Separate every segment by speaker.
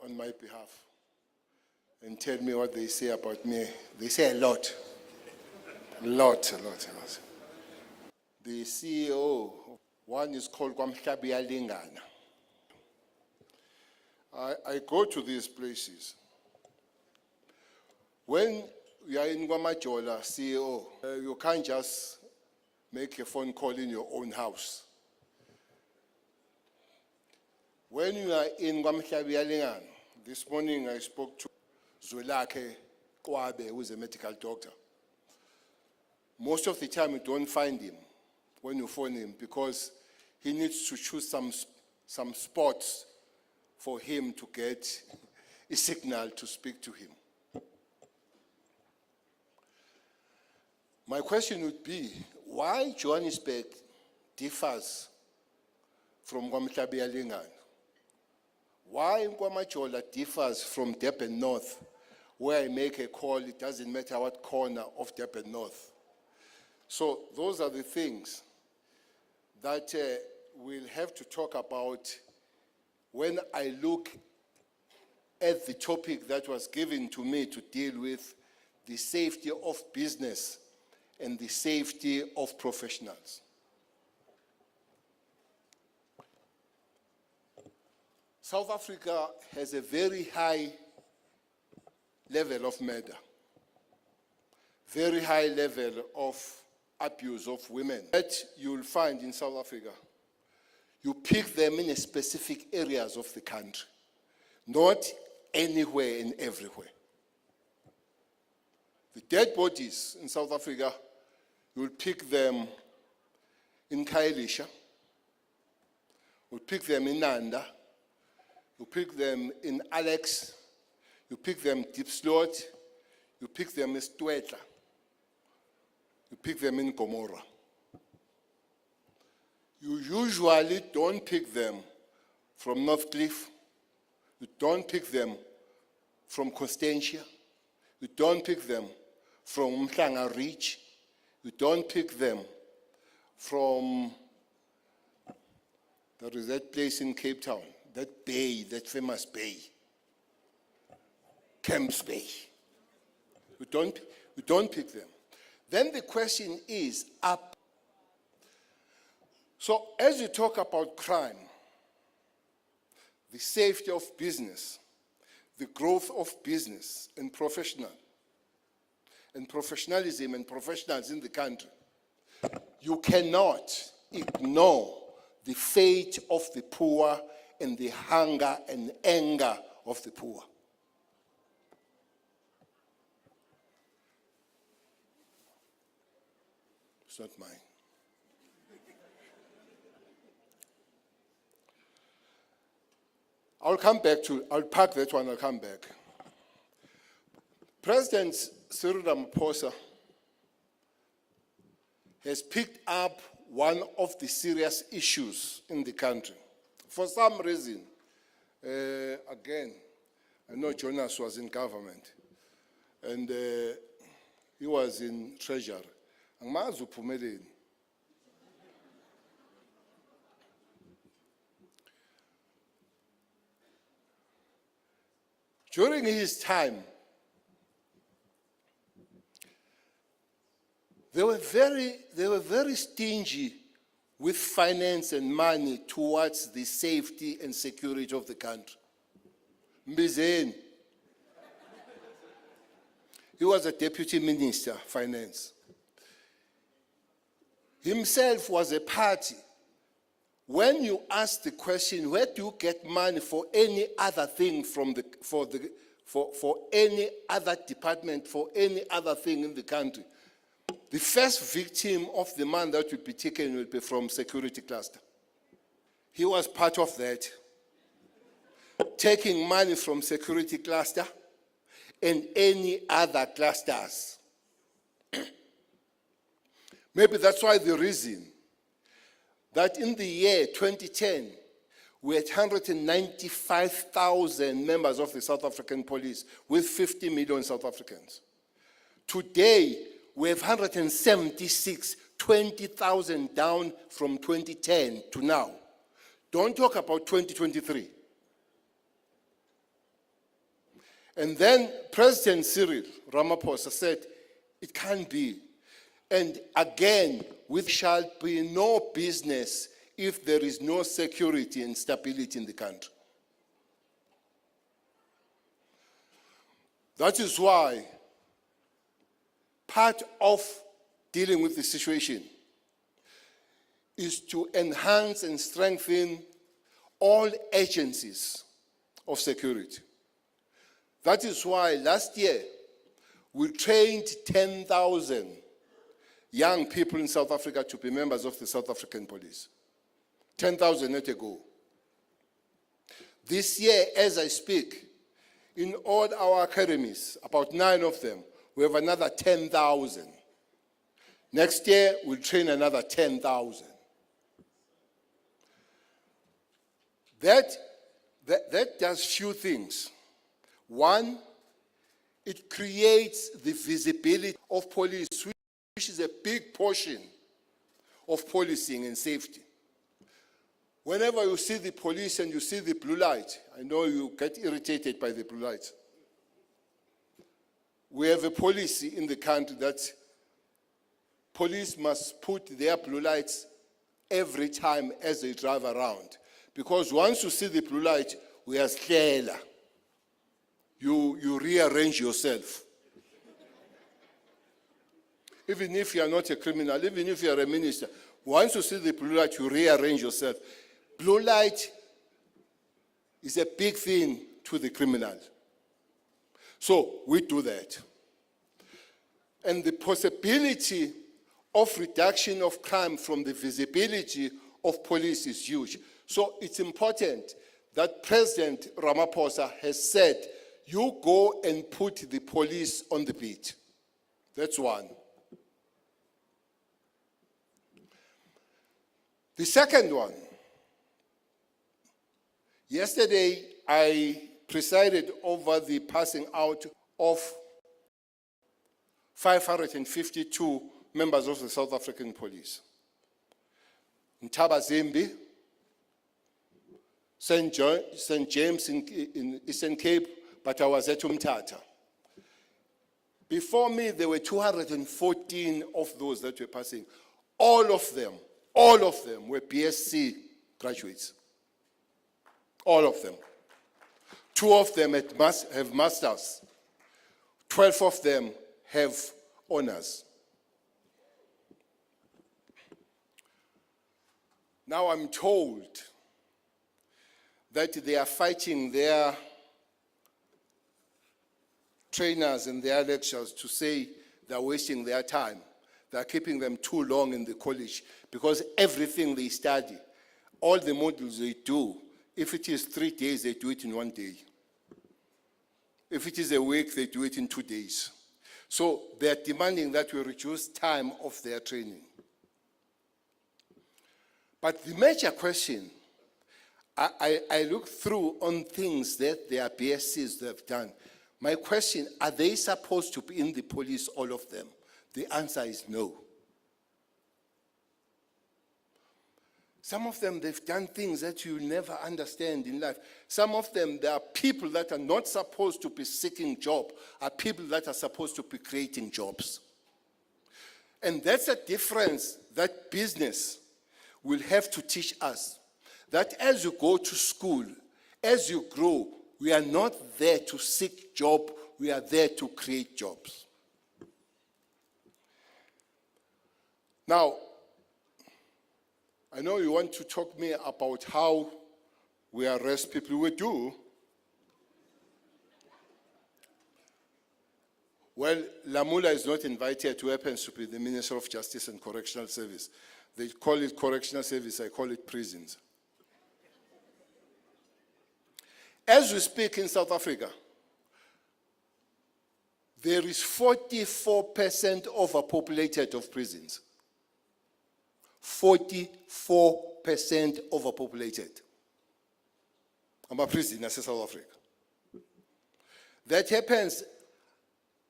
Speaker 1: on my behalf and tell me what they say about me. They say a lot. A lot. The CEO, one is called Kwamhlabia Lingana. I go to these places. When you are in Guamajola, CEO, you can't just make a phone call in your own house. When you are in Kwamhlabia Lingana, this morning I spoke to Zwelakhe Kwabe, who is a medical doctor. Most of the time you don't find him when you phone him because he needs to choose some spots for him to get a signal to speak to him. My question would be, why Johannesburg differs from Kwamhlabia Lingana? Why Kwamajola differs from Durban North, where I make a call, it doesn't matter what corner of Durban North. So those are the things that we'll have to talk about when I look at the topic that was given to me to deal with the safety of business and the safety of professionals. South Africa has a very high level of murder, very high level of abuse of women that you'll find in South Africa. You pick them in specific areas of the country, not anywhere and everywhere. The dead bodies in South Africa, you'll pick them in Khayelitsha, you'll pick them in Nanda, you pick them in Alex, you pick them Deep Slot, you pick them in Stwetla, you pick them in Gomorrah. You usually don't pick them from Northcliffe, you don't pick them from Constantia, you don't pick them from Mhlanga Ridge, you don't pick them from, there is that place in Cape Town, that bay, that famous bay, Camps Bay. We don't pick them. Then the question is up. So as you talk about crime, the safety of business, the growth of business and professionalism and professionals in the country, you cannot ignore the fate of the poor and the hunger and anger of the poor. It's not mine. I'll pack that one, I'll come back. President Cyril Ramaphosa has picked up one of the serious issues in the country. For some reason, again, I know Jonas was in government and he was in treasury. During his time, they were very stingy with finance and money towards the safety and security of the country. Mbizeni, he was a deputy minister, finance. Himself was a party. When you ask the question, where do you get money for any other thing for any other department, for any other thing in the country, the first victim of the man that will be taken will be from security cluster. He was part of that, taking money from security cluster and any other clusters. Maybe that's why the reason that in the year 2010, we had 195,000 members of the South African police with 50 million South Africans. Today, we have 176, 20,000 down from 2010 to now. Don't talk about 2023. And then President Cyril Ramaphosa said, it can't be. And again, with shall be no business if there is no security and stability in the country. That is why part of dealing with the situation is to enhance and strengthen all agencies of security. That is why last year we trained 10,000 young people in South Africa to be members of the South African police. 10,000 not ago. This year, as I speak, in all our academies, about 9 of them, we have another 10,000. Next year, we'll train another 10,000. That does few things. One, it creates the visibility of police, which is a big portion of policing and safety. Whenever you see the police and you see the blue light, I know you get irritated by the blue light. We have a policy in the country that police must put their blue lights every time as they drive around. Because once you see the blue light, we are scared. You rearrange yourself. Even if you are not a criminal, even if you are a minister, once you see the blue light, you rearrange yourself. Blue light is a big thing to the criminal. So we do that. And the possibility of reduction of crime from the visibility of police is huge. So it's important that President Ramaphosa has said, you go and put the police on the beat. That's one. The second one, yesterday I presided over the passing out of 552 members of the South African Police. In Tabazimbi, St. James in Eastern Cape, but I was at Umtata. Before me, there were 214 of those that were passing. All of them were BSc graduates. All of them. 2 of them have masters. 12 of them have honors. Now I'm told that they are fighting their trainers and their lecturers to say they're wasting their time. They're keeping them too long in the college because everything they study, all the modules they do, if it is 3 days, they do it in 1 day. If it is a week, they do it in 2 days. So they're demanding that we reduce time of their training. But the major question, I look through on things that their BScs have done. My question, are they supposed to be in the police, all of them? The answer is no. Some of them, they've done things that you'll never understand in life. Some of them, there are people that are not supposed to be seeking job, are people that are supposed to be creating jobs. And that's a difference that business will have to teach us. That as you go to school, as you grow, we are not there to seek job, we are there to create jobs. Now, I know you want to talk to me about how we arrest people. We do. Well, Lamula is not invited, who happens to be the Minister of Justice and Correctional Service. They call it Correctional Service, I call it prisons. As we speak in South Africa, there is 44% overpopulated of prisons. 44% overpopulated. I'm a prisoner in South Africa. That happens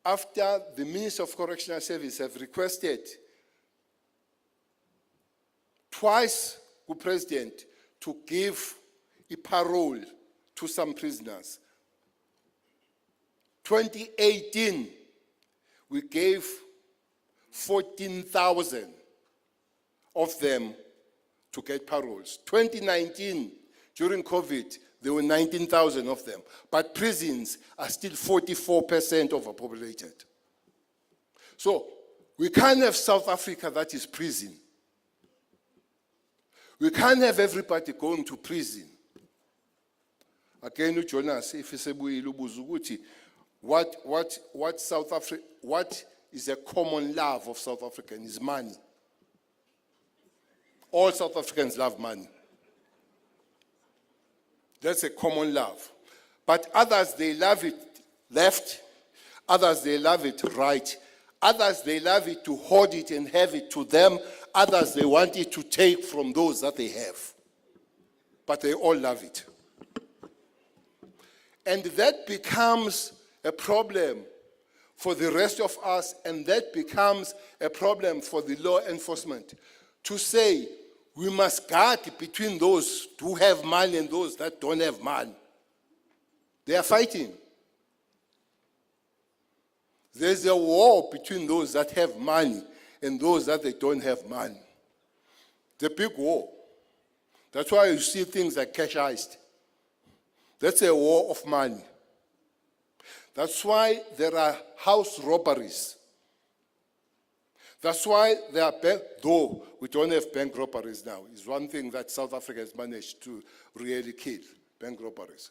Speaker 1: after the Minister of Correctional Service have requested twice the President to give a parole to some prisoners. 2018, we gave 14,000 of them to get paroles. 2019, during COVID, there were 19,000 of them. But prisons are still 44% overpopulated. So we can't have South Africa that is prison. We can't have everybody going to prison. Again, Jonas, if what South Africa, what is a common love of South Africans is money. All South Africans love money. That's a common love. But others, they love it left. Others, they love it right. Others, they love it to hoard it and have it to them. Others, they want it to take from those that they have. But they all love it. And that becomes a problem for the rest of us, and that becomes a problem for the law enforcement to say, we must guard between those who have money and those that don't have money. They are fighting. There's a war between those that have money and those that they don't have money. The big war. That's why you see things like cash heist. That's a war of money. That's why there are house robberies. That's why there are, though we don't have bank robberies now. It's one thing that South Africa has managed to really kill, bank robberies.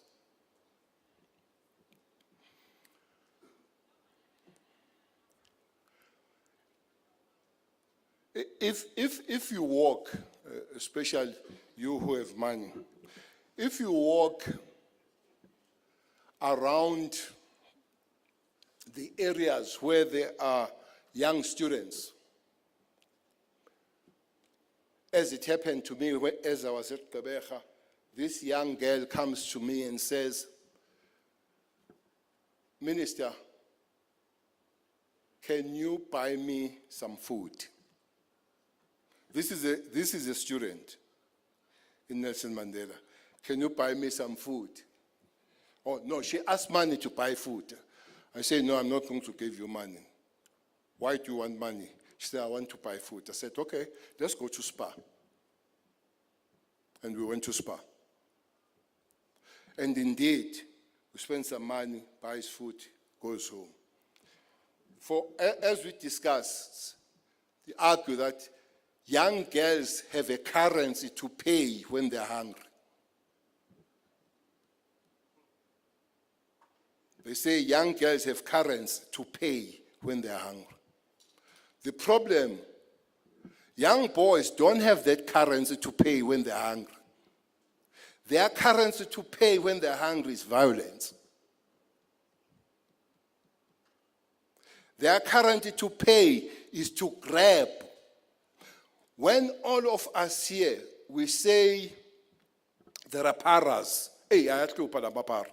Speaker 1: If you walk, especially you who have money, if you walk around the areas where there are young students, as it happened to me as I was at Gqeberha, this young girl comes to me and says, Minister, can you buy me some food? This is a student in Nelson Mandela. Can you buy me some food? Oh, no, she asked money to buy food. I said, no, I'm not going to give you money. Why do you want money? She said, I want to buy food. I said, okay, let's go to Spa. And we went to Spa. And indeed, we spent some money, buys food, goes home. As we discussed, we argue that young girls have a currency to pay when they're hungry. They say young girls have currency to pay when they're hungry. The problem, young boys don't have that currency to pay when they're hungry. Their currency to pay when they're hungry is violence. Their currency to pay is to grab. When all of us here, we say there are paras. Hey, I have to open up a par.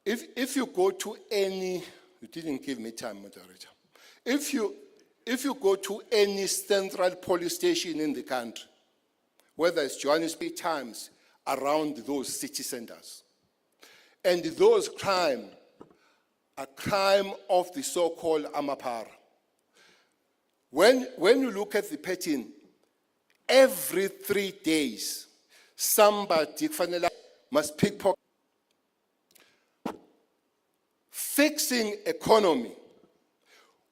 Speaker 1: If you go to any, you didn't give me time, moderator. If you go to any central police station in the country, whether it's Johannesburg Times, around those city centers, and those crime are crime of the so-called Amapara. When you look at the pattern, every 3 days, somebody must pickpocket. Fixing economy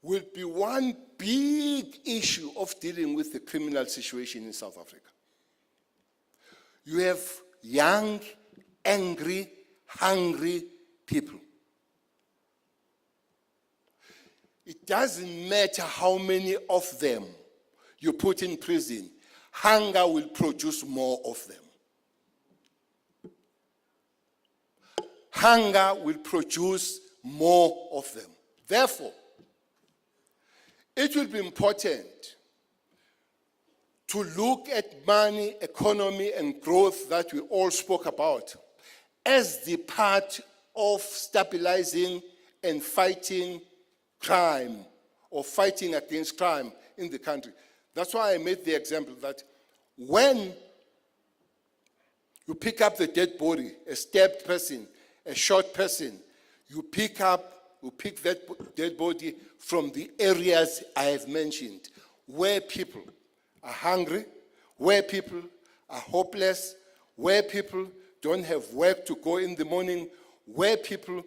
Speaker 1: will be one big issue of dealing with the criminal situation in South Africa. You have young, angry, hungry people. It doesn't matter how many of them you put in prison, hunger will produce more of them. Hunger will produce more of them. Therefore, it will be important to look at money, economy, and growth that we all spoke about as the part of stabilizing and fighting crime or fighting against crime in the country. That's why I made the example that when You pick up the dead body, a stabbed person, a shot person. You pick that dead body from the areas I have mentioned, where people are hungry, where people are hopeless, where people don't have work to go in the morning, where people,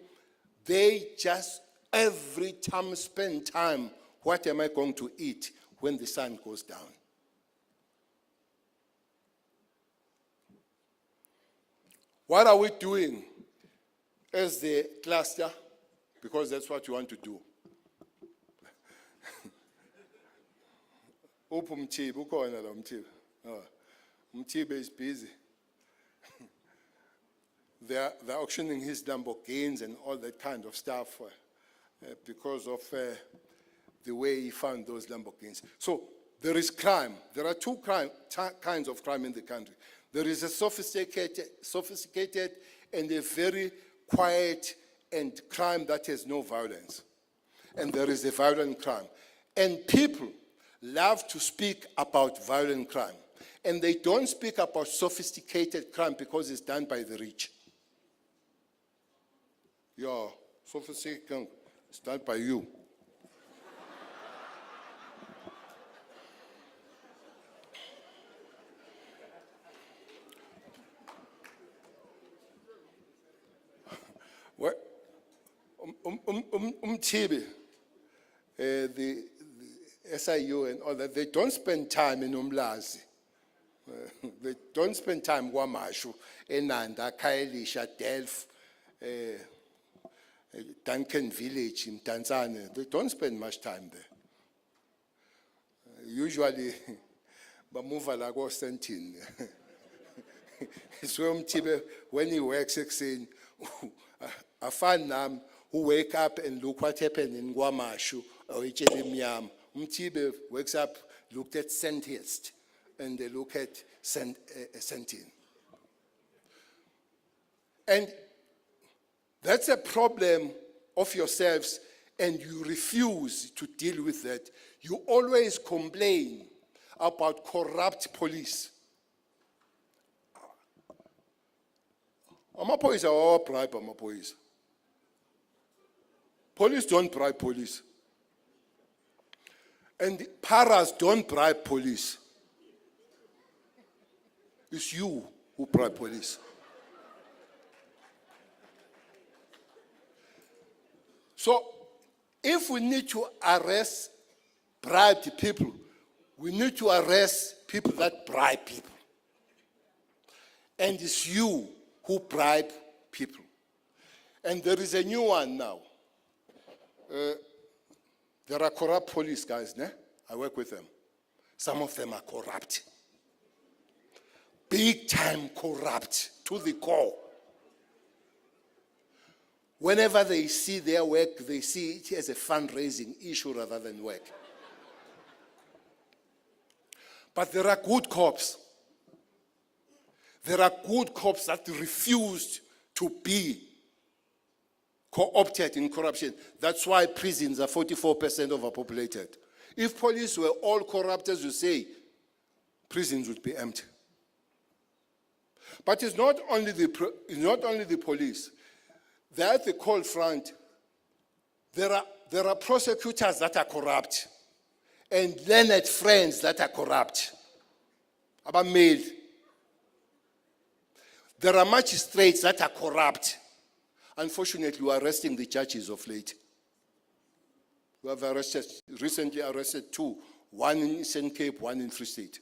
Speaker 1: they just every time spend time, what am I going to eat when the sun goes down? What are we doing as the cluster? Because that's what you want to do. Umthibe ukhona la Umthibe. Umthibe is busy. They're auctioning his Lamborghinis and all that kind of stuff because of the way he found those Lamborghinis. So there is crime. There are two kinds of crime in the country. There is a sophisticated and a very quiet and crime that has no violence. And there is a violent crime. And people love to speak about violent crime. And they don't speak about sophisticated crime because it's done by the rich. Yeah, sophisticated, it's done by you. What? Umthibe, the SIU and all that, they don't spend time in Umlazi. They don't spend time kwaMashu, eNanda, Khayelitsha, Delft, Duncan Village, in Tanzania. They don't spend much time there. Usually, bamuva la koSentin. So Umthibe, when he works saying, I find them who wake up and look what happened in kwaMashu or Ichelimyam. Umthibe wakes up, looked at Sandhurst, and they look at Sentin. And that's a problem of yourselves, and you refuse to deal with that. You always complain about corrupt police. Amapolice are bribe amapolice. Police don't bribe police. And paras don't bribe police. It's you who bribe police. So, if we need to arrest bribed people, we need to arrest people that bribe people. And it's you who bribe people. And there is a new one now. There are corrupt police guys, ne? I work with them. Some of them are corrupt. Big time corrupt to the core. Whenever they see their work, they see it as a fundraising issue rather than work. But there are good cops. There are good cops that refused to be co-opted in corruption. That's why prisons are 44% overpopulated. If police were all corrupt, as you say, prisons would be empty. But it's not only the police. There at the cold front, there are prosecutors that are corrupt and learned friends that are corrupt. About male. There are magistrates that are corrupt. Unfortunately, we are arresting the judges of late. We have recently arrested two, one in Eastern Cape, one in Free State.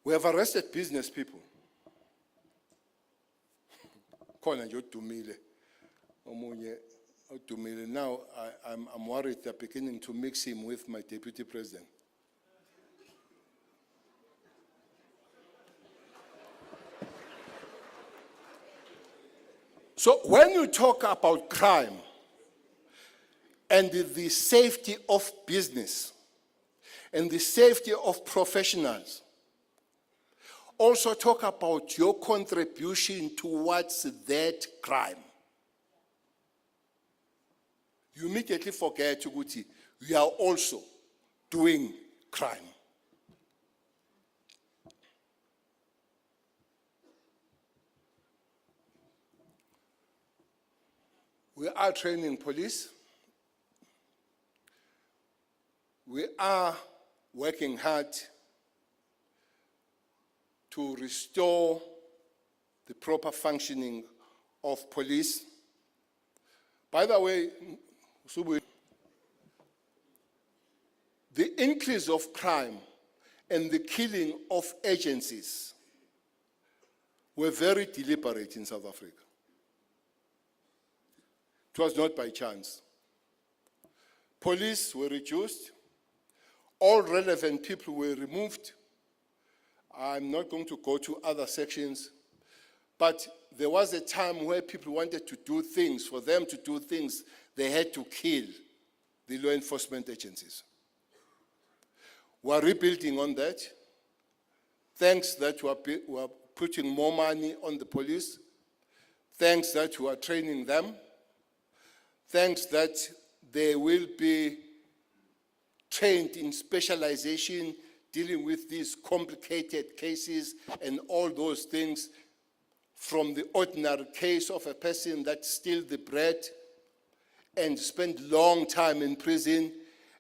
Speaker 1: We have arrested business people. Now I'm worried they're beginning to mix him with my deputy president. So when you talk about crime and the safety of business and the safety of professionals, also talk about your contribution towards that crime. You immediately forget, Uguti, we are also doing crime. We are training police. We are working hard to restore the proper functioning of police. By the way, Subu, the increase of crime and the killing of agencies were very deliberate in South Africa. It was not by chance. Police were reduced. All relevant people were removed. I'm not going to go to other sections, but there was a time where people wanted to do things. For them to do things, they had to kill the law enforcement agencies. We are rebuilding on that. Thanks that we are putting more money on the police. Thanks that we are training them. Thanks that they will be trained in specialization, dealing with these complicated cases and all those things, from the ordinary case of a person that steals the bread and spend long time in prison,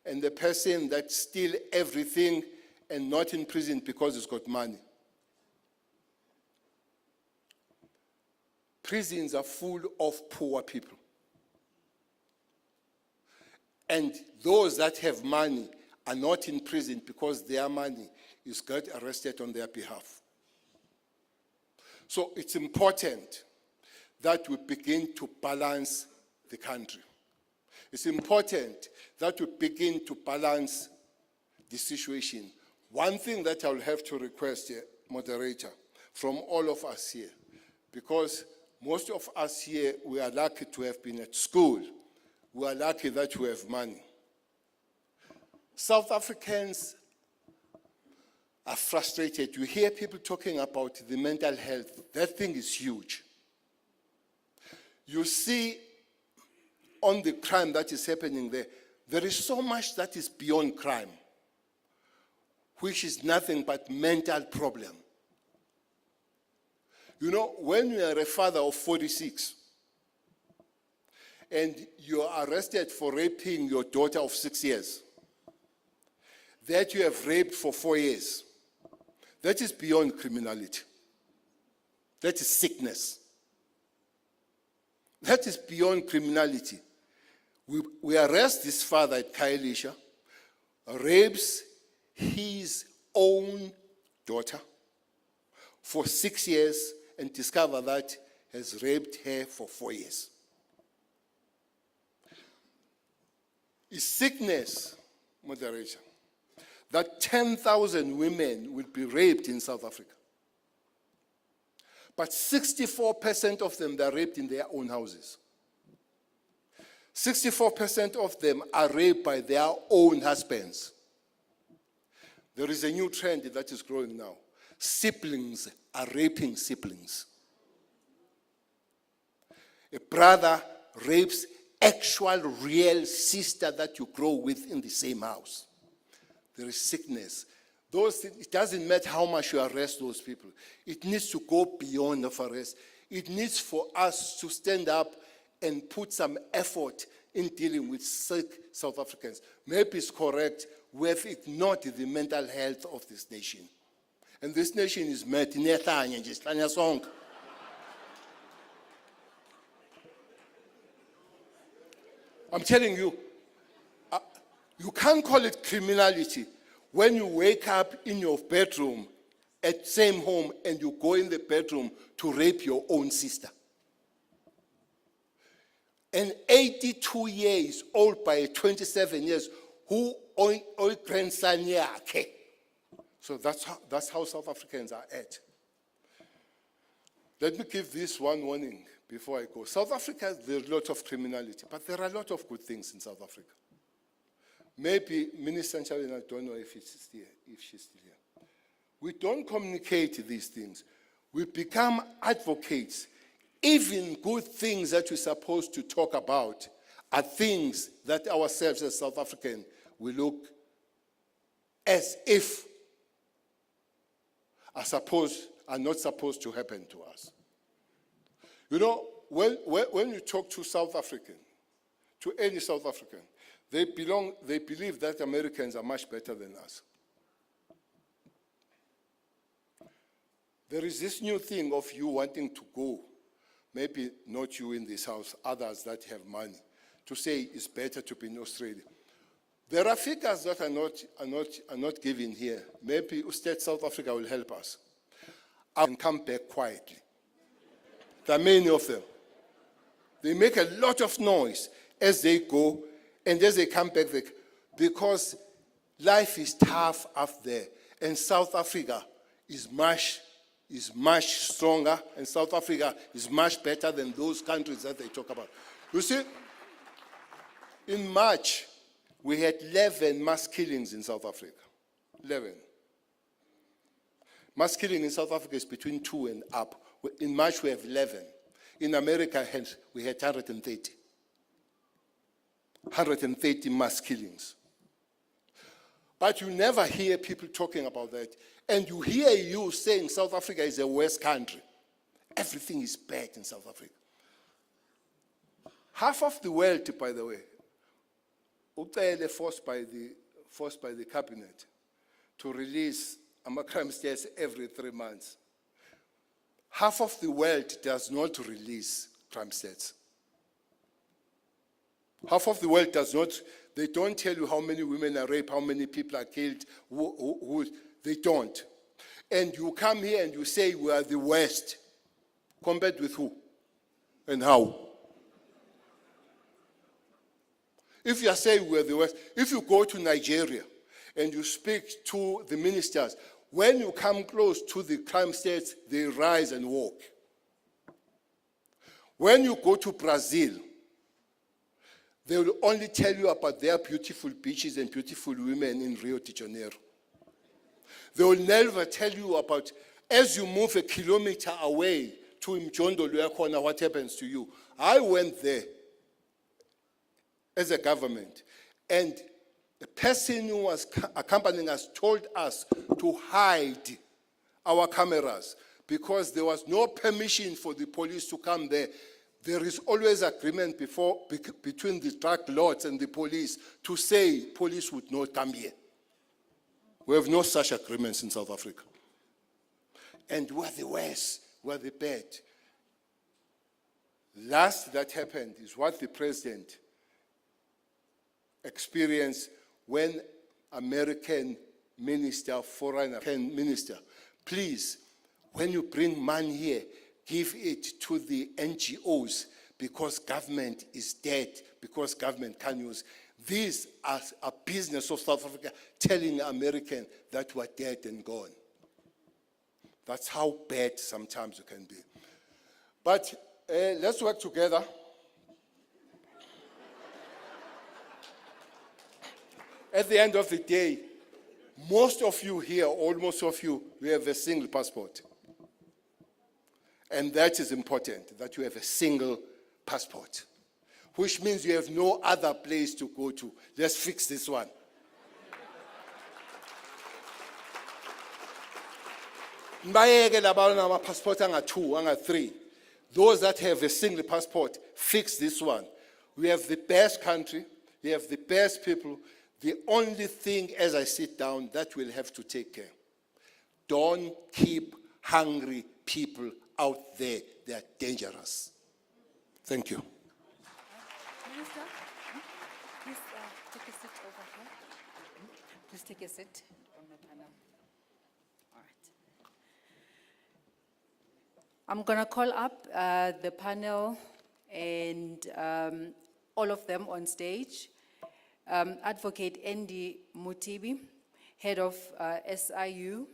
Speaker 1: and the person that steals everything and not in prison because he's got money. Prisons are full of poor people. And those that have money are not in prison because their money is got arrested on their behalf. So it's important that we begin to balance the country. It's important that we begin to balance the situation. One thing that I will have to request, moderator, from all of us here, because most of us here, we are lucky to have been at school. We are lucky that we have money. South Africans are frustrated. You hear people talking about the mental health. That thing is huge. You see on the crime that is happening there, there is so much that is beyond crime, which is nothing but mental problem. You know, when you are a father of 46, and you are arrested for raping your daughter of 6 years, that you have raped for 4 years, that is beyond criminality. That is sickness. That is beyond criminality. We arrest this father at Khayelitsha, rapes his own daughter for 6 years, and discover that has raped her for 4 years. Is sickness, moderation, that 10,000 women will be raped in South Africa. But 64% of them, they're raped in their own houses. 64% of them are raped by their own husbands. There is a new trend that is growing now. Siblings are raping siblings. A brother rapes actual, real sister that you grow with in the same house. There is sickness. It doesn't matter how much you arrest those people. It needs to go beyond of arrest. It needs for us to stand up and put some effort in dealing with sick South Africans. Maybe it's correct, we have ignored the mental health of this nation. And this nation is met in a song. I'm telling you, you can't call it criminality when you wake up in your bedroom at same home and you go in the bedroom to rape your own sister. An 82 years old by 27 years who oy grandson yakhe. So that's how South Africans are at. Let me give this one warning before I go. South Africa, there's a lot of criminality, but there are a lot of good things in South Africa. Maybe Minister Nchabeni, I don't know if she's still here. We don't communicate these things. We become advocates. Even good things that we're supposed to talk about are things that ourselves as South Africans, we look as if are not supposed to happen to us. You know, when you talk to South African, to any South African, they believe that Americans are much better than us. There is this new thing of you wanting to go, maybe not you in this house, others that have money, to say it's better to be in Australia. There are figures that are not given here. Maybe State South Africa will help us. And come back quietly. There are many of them. They make a lot of noise as they go, and as they come back, because life is tough up there, and South Africa is much stronger, and South Africa is much better than those countries that they talk about. You see, in March, we had 11 mass killings in South Africa. 11. Mass killing in South Africa is between 2 and up. In March, we have 11. In America, we had 130. 130 mass killings. But you never hear people talking about that. And you hear you saying South Africa is a worse country. Everything is bad in South Africa. Half of the world, by the way, forced by the cabinet to release crime stats every 3 months. Half of the world does not release crime stats. Half of the world does not. They don't tell you how many women are raped, how many people are killed. They don't. And you come here and you say we are the West. Compared with who? And how? If you are saying we are the West, if you go to Nigeria and you speak to the ministers, when you come close to the crime stats, they rise and walk. When you go to Brazil, they will only tell you about their beautiful beaches and beautiful women in Rio de Janeiro. They will never tell you about, as you move a kilometer away to Mjondo Luakona, what happens to you. I went there as a government, and the person who was accompanying us told us to hide our cameras because there was no permission for the police to come there. There is always agreement between the drug lords and the police to say police would not come here. We have no such agreements in South Africa. And we're the West, we're the bad. Last that happened is what the president experienced when American minister, foreign minister, please, when you bring money here, give it to the NGOs because government is dead, because government can use. These are a business of South Africa telling American that we're dead and gone. That's how bad sometimes you can be. But let's work together. At the end of the day, most of you here, almost of you, we have a single passport. And that is important, that you have a single passport, which means you have no other place to go to. Let's fix this one. Passport anga 3. Those that have a single passport, fix this one. We have the best country, we have the best people. The only thing, as I sit down, that we'll have to take care. Don't keep hungry people out there. They are dangerous. Thank you.
Speaker 2: Minister, please take a seat over here. Please take a seat on the panel. All right. I'm going to call up the panel and all of them on stage. Advocate Andy Mutibi, head of SIU.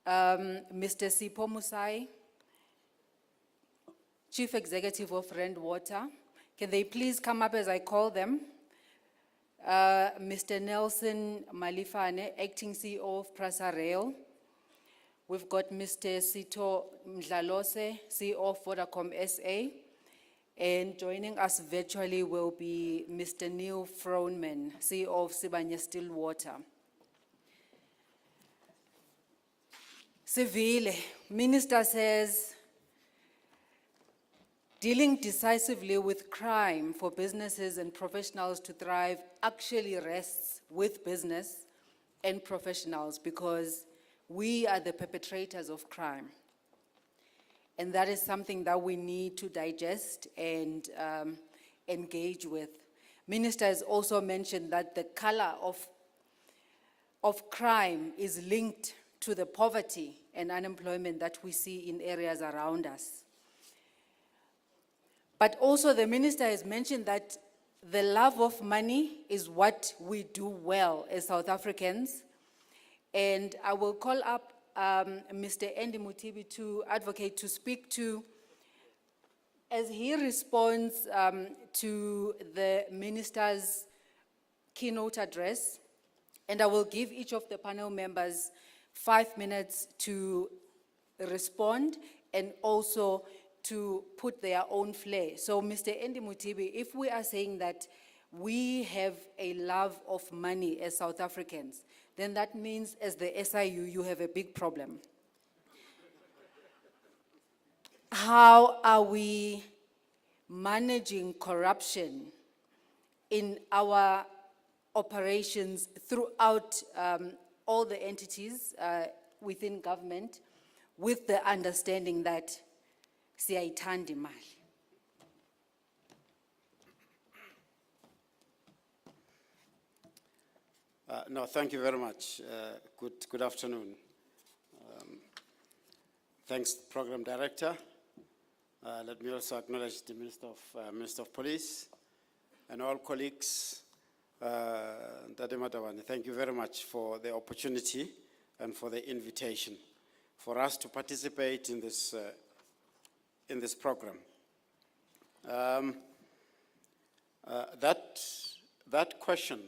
Speaker 2: Mr. Sipho Musai, Chief Executive of Rand Water. Can they please come up as I call them? Mr. Nelson Malifane, Acting CEO of Prasa Rail. We've got Mr. Sito Mdlalose, CEO of Vodacom SA. And joining us virtually will be Mr. Neil Froneman, CEO of Sibanye Stillwater. Sivile, Minister says dealing decisively with crime for businesses and professionals to thrive actually rests with business and professionals because we are the perpetrators of crime. And that is something that we need to digest and engage with. Minister has also mentioned that the color of crime is linked to the poverty and unemployment that we see in areas around us. But also the minister has mentioned that the love of money is what we do well as South Africans. And I will call up Mr. Andy Mutibi to advocate, to speak to, as he responds to the minister's keynote address, and I will give each of the panel members 5 minutes to respond and also to put their own flair. So Mr. Andy Mutibi, if we are saying that we have a love of money as South Africans, then that means as the SIU, you have a big problem. How are we managing corruption in our operations throughout all the entities within government with the understanding that siyayithanda imali?
Speaker 3: No, thank you very much. Good afternoon. Thanks, Program Director. Let me also acknowledge the Minister of Police and all colleagues. Ndade Madawani, thank you very much for the opportunity and for the invitation for us to participate in this program. That question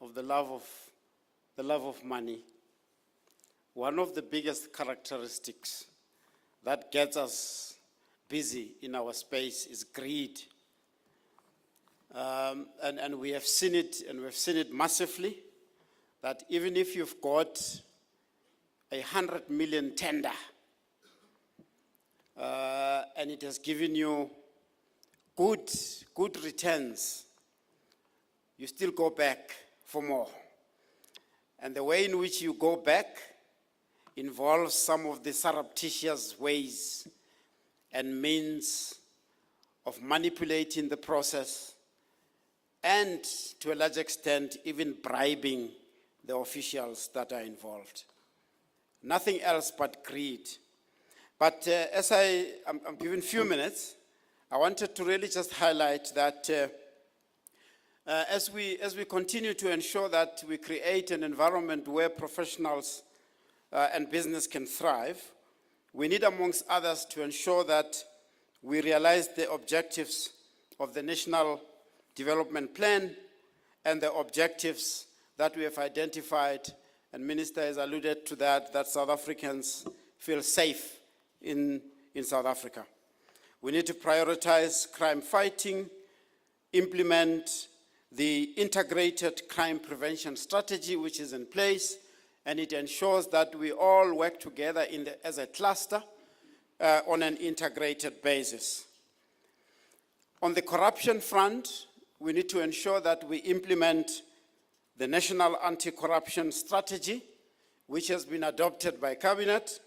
Speaker 3: of the love of money, one of the biggest characteristics that gets us busy in our space is greed. And we have seen it, and we've seen it massively, that even if you've got 100 million tender, and it has given you good returns, you still go back for more. And the way in which you go back involves some of the surreptitious ways and means of manipulating the process and, to a large extent, even bribing the officials that are involved. Nothing else but greed. But as I'm given a few minutes, I wanted to really just highlight that as we continue to ensure that we create an environment where professionals and business can thrive, we need, amongst others, to ensure that we realize the objectives of the National Development Plan and the objectives that we have identified, and Minister has alluded to that South Africans feel safe in South Africa. We need to prioritize crime fighting, implement the integrated crime prevention strategy which is in place, and it ensures that we all work together as a cluster on an integrated basis. On the corruption front, we need to ensure that we implement the National Anti-Corruption Strategy, which has been adopted by Cabinet.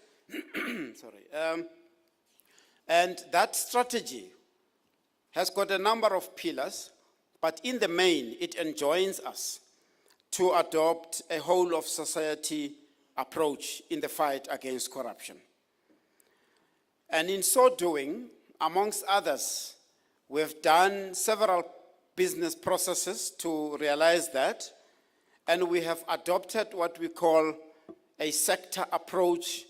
Speaker 3: And that strategy has got a number of pillars, but in the main, it enjoins us to adopt a whole-of-society approach in the fight against corruption. And in so doing, amongst others, we've done several business processes to realize that, and we have adopted what we call a sector approach,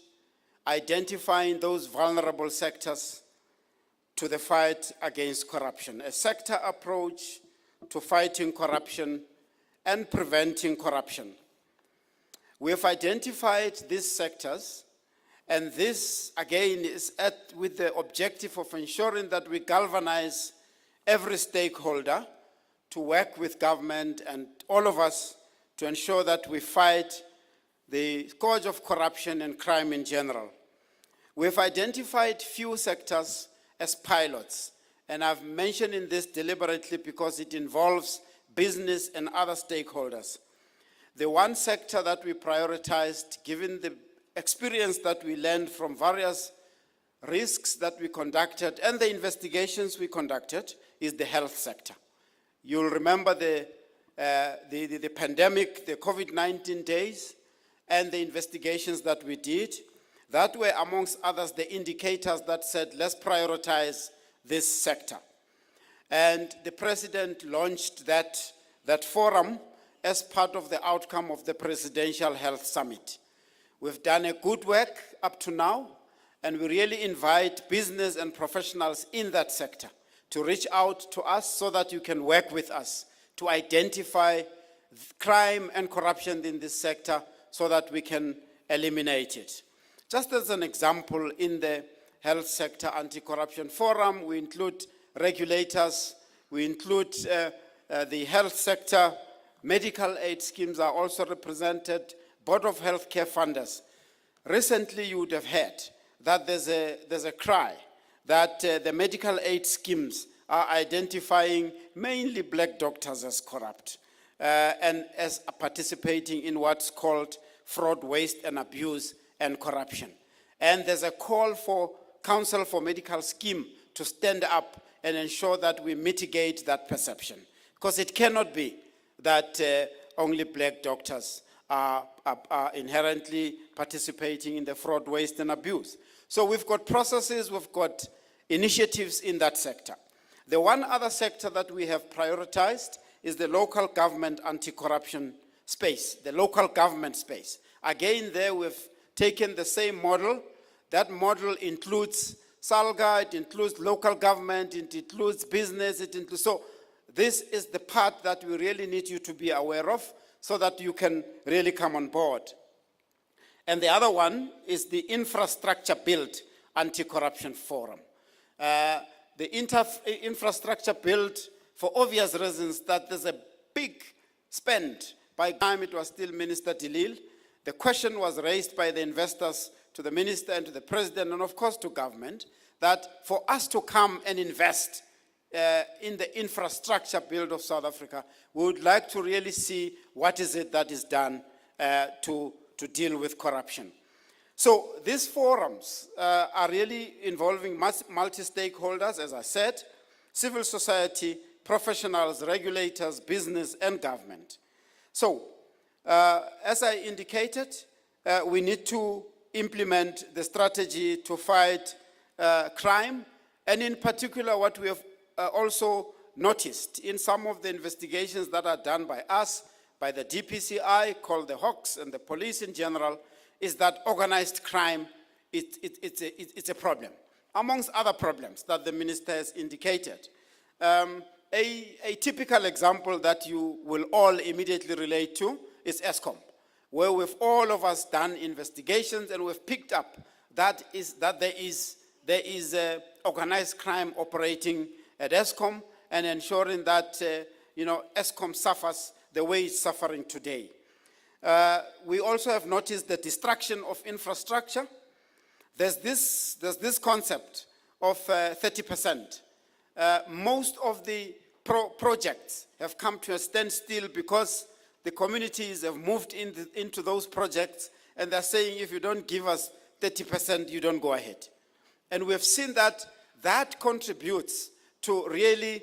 Speaker 3: identifying those vulnerable sectors to the fight against corruption. A sector approach to fighting corruption and preventing corruption. We have identified these sectors, and this, again, is with the objective of ensuring that we galvanize every stakeholder to work with government and all of us to ensure that we fight the scourge of corruption and crime in general. We have identified few sectors as pilots, And I've mentioned this deliberately because it involves business and other stakeholders. The one sector that we prioritized, given the experience that we learned from various risks that we conducted and the investigations we conducted, is the health sector. You'll remember the pandemic, the COVID-19 days, and the investigations that we did. That were, amongst others, the indicators that said, let's prioritize this sector. And the president launched that forum as part of the outcome of the Presidential Health Summit. We've done a good work up to now, and we really invite business and professionals in that sector to reach out to us so that you can work with us to identify crime and corruption in this sector so that we can eliminate it. Just as an example, in the health sector anti-corruption forum, we include regulators, we include the health sector, medical aid schemes are also represented, Board of Healthcare funders. Recently, you would have heard that there's a cry that the medical aid schemes are identifying mainly black doctors as corrupt and as participating in what's called fraud, waste, and abuse and corruption. And there's a call for Council for Medical Scheme to stand up and ensure that we mitigate that perception. Because it cannot be that only black doctors are inherently participating in the fraud, waste, and abuse. So we've got processes, we've got initiatives in that sector. The one other sector that we have prioritized is the local government anti-corruption space, the local government space. Again, there we've taken the same model. That model includes SALGA, it includes local government, it includes business, so this is the part that we really need you to be aware of so that you can really come on board. And the other one is the infrastructure build anti-corruption forum. The infrastructure build, for obvious reasons, that there's a big spend. By the time it was still Minister Delil, the question was raised by the investors to the minister and to the president, and of course to government, that for us to come and invest in the infrastructure build of South Africa, we would like to really see what is it that is done to deal with corruption. So these forums are really involving multi-stakeholders, as I said, civil society, professionals, regulators, business, and government. So, as I indicated, we need to implement the strategy to fight crime, and in particular what we have also noticed in some of the investigations that are done by us, by the DPCI, called the Hawks, and the police in general, is that organized crime, it's a problem, amongst other problems that the minister has indicated. A typical example that you will all immediately relate to is ESCOM, where we've all of us done investigations and we've picked up that there is organized crime operating at ESCOM and ensuring that ESCOM suffers the way it's suffering today. We also have noticed the destruction of infrastructure. There's this concept of 30%. Most of the projects have come to a standstill because the communities have moved into those projects, and they're saying, if you don't give us 30%, you don't go ahead. And we've seen that contributes to really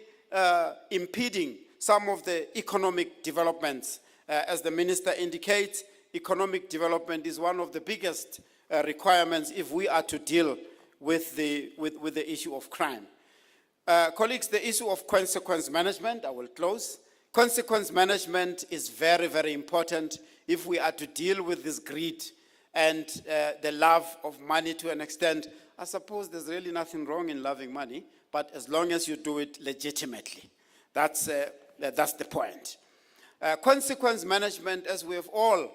Speaker 3: impeding some of the economic developments. As the minister indicates, economic development is one of the biggest requirements if we are to deal with the issue of crime. Colleagues, the issue of consequence management, I will close. Consequence management is very, very important if we are to deal with this greed and the love of money to an extent. I suppose there's really nothing wrong in loving money, but as long as you do it legitimately. That's the point. Consequence management, as we have all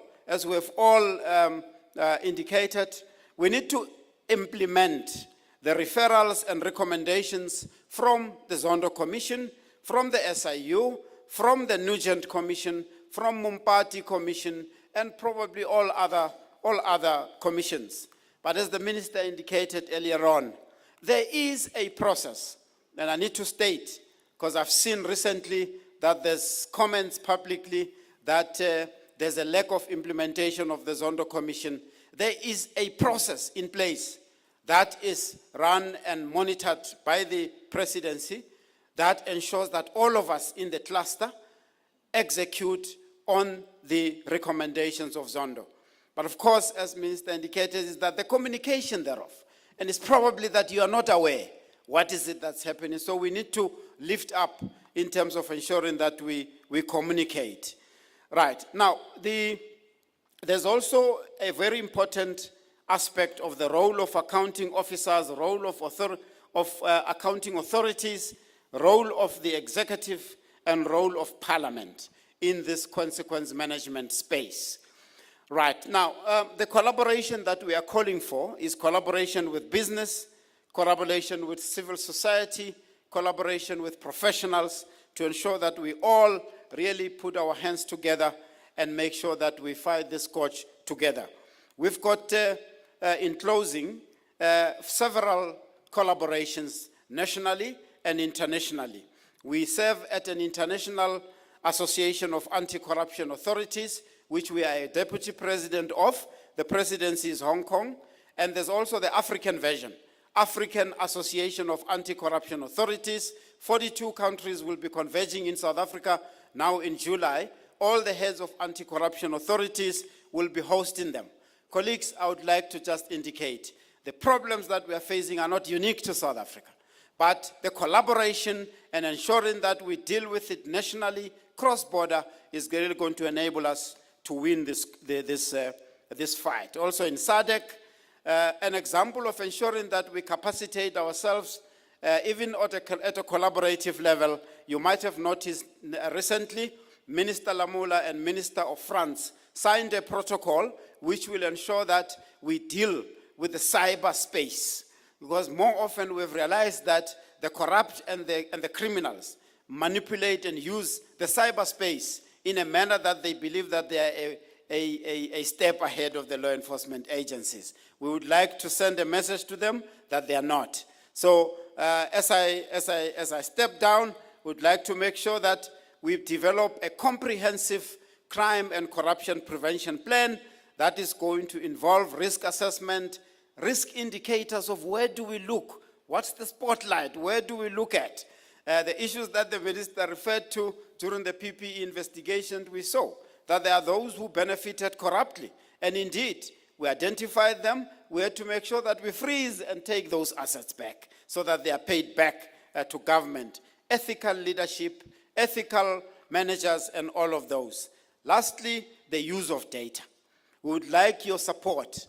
Speaker 3: indicated, we need to implement the referrals and recommendations from the Zondo Commission, from the SIU, from the Nugent Commission, from Mumpati Commission, and probably all other commissions. But as the minister indicated earlier on, there is a process And I need to state, because I've seen recently that there's comments publicly that there's a lack of implementation of the Zondo Commission. There is a process in place that is run and monitored by the presidency that ensures that all of us in the cluster execute on the recommendations of Zondo. But of course, as Minister indicated, is that the communication thereof, and it's probably that you are not aware what is it that's happening. So we need to lift up in terms of ensuring that we communicate. Right, now, there's also a very important aspect of the role of accounting officers, role of accounting authorities, role of the executive, and role of parliament in this consequence management space. Right, now, the collaboration that we are calling for is collaboration with business, collaboration with civil society, collaboration with professionals to ensure that we all really put our hands together and make sure that we fight this scourge together. We've got, in closing, several collaborations nationally and internationally. We serve at an international association of anti-corruption authorities, which we are a deputy president of. The presidency is Hong Kong. And there's also the African version, African Association of Anti-Corruption Authorities. 42 countries will be converging in South Africa now in July. All the heads of anti-corruption authorities will be hosting them. Colleagues, I would like to just indicate the problems that we are facing are not unique to South Africa, but the collaboration and ensuring that we deal with it nationally, cross-border, is really going to enable us to win this fight. Also in SADC, an example of ensuring that we capacitate ourselves, even at a collaborative level. You might have noticed recently, Minister Lamola and Minister of France signed a protocol which will ensure that we deal with the cyberspace. Because more often we've realized that the corrupt and the criminals manipulate and use the cyberspace in a manner that they believe that they are a step ahead of the law enforcement agencies. We would like to send a message to them that they are not. So as I step down, we'd like to make sure that we develop a comprehensive crime and corruption prevention plan that is going to involve risk assessment, risk indicators of where do we look, what's the spotlight, where do we look at. The issues that the minister referred to during the PPE investigation, we saw that there are those who benefited corruptly. And indeed, we identified them. We had to make sure that we freeze and take those assets back so that they are paid back to government. Ethical leadership, ethical managers, and all of those. Lastly, the use of data. We would like your support.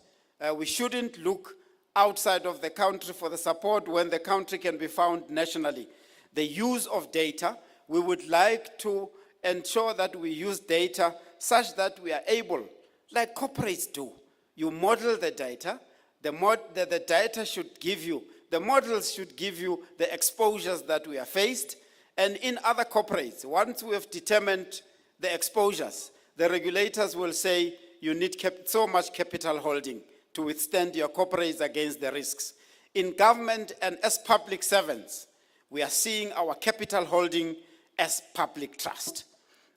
Speaker 3: We shouldn't look outside of the country for the support when the country can be found nationally. The use of data, we would like to ensure that we use data such that we are able, like corporates do. You model the data, the data should give you, the models should give you the exposures that we are faced. And in other corporates, once we have determined the exposures, the regulators will say you need so much capital holding to withstand your corporates against the risks. In government and as public servants, we are seeing our capital holding as public trust.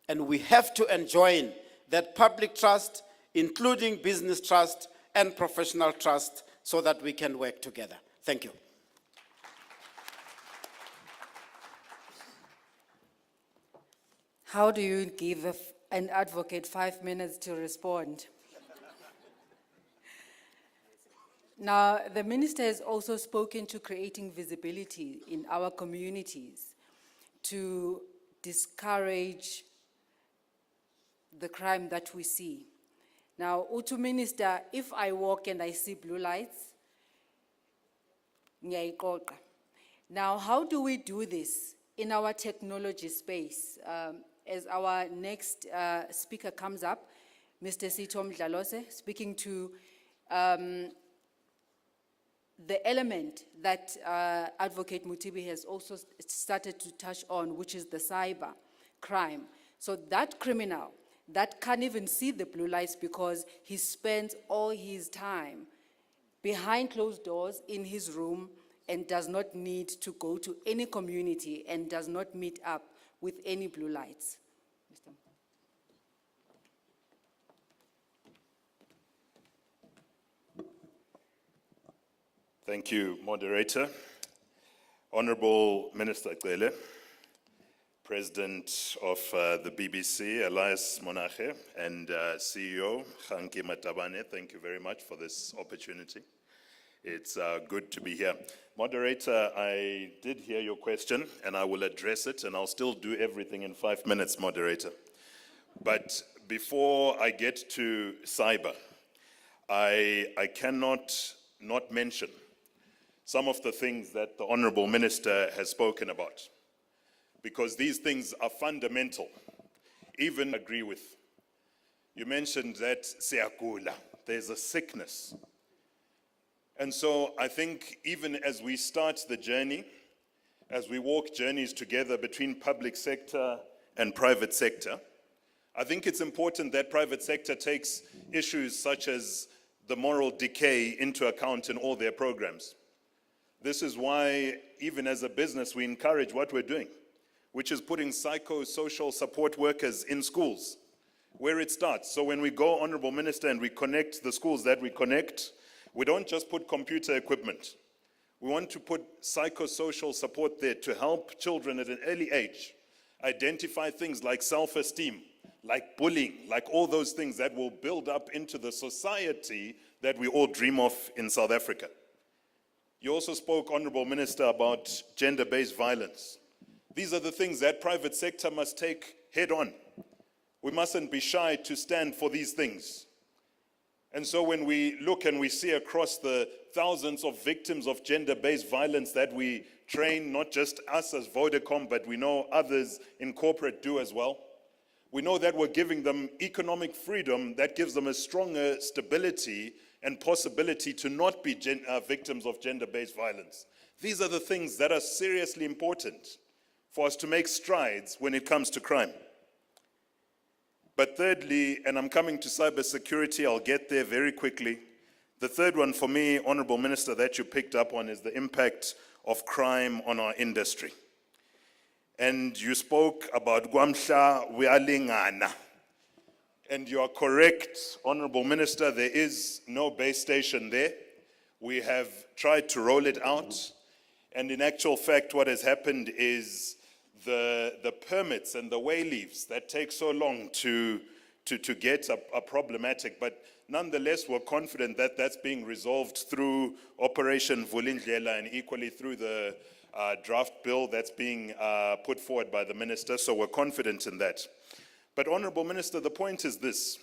Speaker 3: And we have to enjoin that public trust, including business trust and professional trust, so that we can work together. Thank you.
Speaker 2: How do you give an advocate 5 minutes to respond? Now, the minister has also spoken to creating visibility in our communities to discourage the crime that we see. Now, Utu Minister, if I walk and I see blue lights, ngiyayiqoqa. Now, how do we do this in our technology space? As our next speaker comes up, Mr. Sito Mdlalose, speaking to the element that Advocate Mutibi has also started to touch on, which is the cyber crime. So that criminal that can't even see the blue lights because he spends all his time behind closed doors in his room and does not need to go to any community and does not meet up with any blue lights. Mr.
Speaker 4: Thank you, moderator. Honorable Minister Cele, President of the BBC, Elias Monache, and CEO Khanki Matabane, thank you very much for this opportunity. It's good to be here. Moderator, I did hear your question, and I will address it, and I'll still do everything in 5 minutes, moderator. But before I get to cyber, I cannot not mention some of the things that the Honorable Minister has spoken about, because these things are fundamental, even agree with. You mentioned that siyagula, there's a sickness. And so I think even as we start the journey, as we walk journeys together between public sector and private sector, I think it's important that private sector takes issues such as the moral decay into account in all their programs. This is why, even as a business, we encourage what we're doing, which is putting psychosocial support workers in schools, where it starts. So when we go, Honorable Minister, and we connect the schools that we connect, we don't just put computer equipment. We want to put psychosocial support there to help children at an early age identify things like self-esteem, like bullying, like all those things that will build up into the society that we all dream of in South Africa. You also spoke, Honorable Minister, about gender-based violence. These are the things that private sector must take head on. We mustn't be shy to stand for these things. And so when we look and we see across the thousands of victims of gender-based violence that we train, not just us as Vodacom, but we know others in corporate do as well, we know that we're giving them economic freedom that gives them a stronger stability and possibility to not be victims of gender-based violence. These are the things that are seriously important for us to make strides when it comes to crime. But thirdly, and I'm coming to cybersecurity, I'll get there very quickly. The third one for me, Honorable Minister, that you picked up on is the impact of crime on our industry. And you spoke about Gwamhla Wialingana. And you are correct, Honorable Minister, there is no base station there. We have tried to roll it out. And in actual fact, what has happened is the permits and the way leaves that take so long to get are problematic. But nonetheless, we're confident that that's being resolved through Operation Vulindlela and equally through the draft bill that's being put forward by the minister. So we're confident in that. But Honorable Minister, the point is this.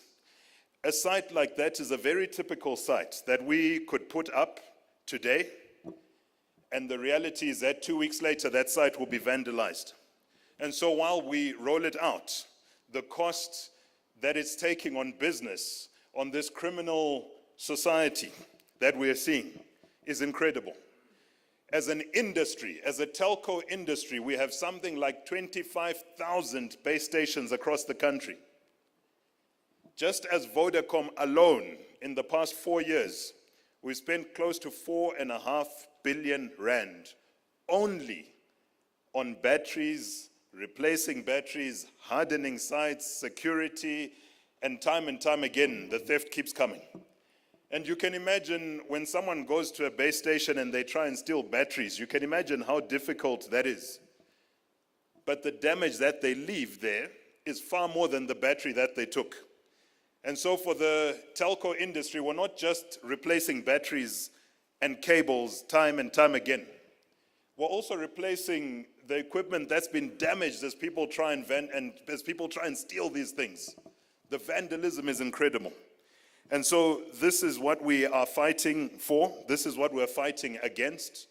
Speaker 4: A site like that is a very typical site that we could put up today, and the reality is that 2 weeks later, that site will be vandalized. And so while we roll it out, the cost that it's taking on business, on this criminal society that we are seeing, is incredible. As an industry, as a telco industry, we have something like 25,000 base stations across the country. Just as Vodacom alone, in the past 4 years, we spent close to 4.5 billion rand only on batteries, replacing batteries, hardening sites, security, and time again, the theft keeps coming. And you can imagine when someone goes to a base station and they try and steal batteries, you can imagine how difficult that is. But the damage that they leave there is far more than the battery that they took. And so for the telco industry, we're not just replacing batteries and cables time and time again. We're also replacing the equipment that's been damaged as people try and steal these things. The vandalism is incredible. And so this is what we are fighting for. This is what we're fighting against.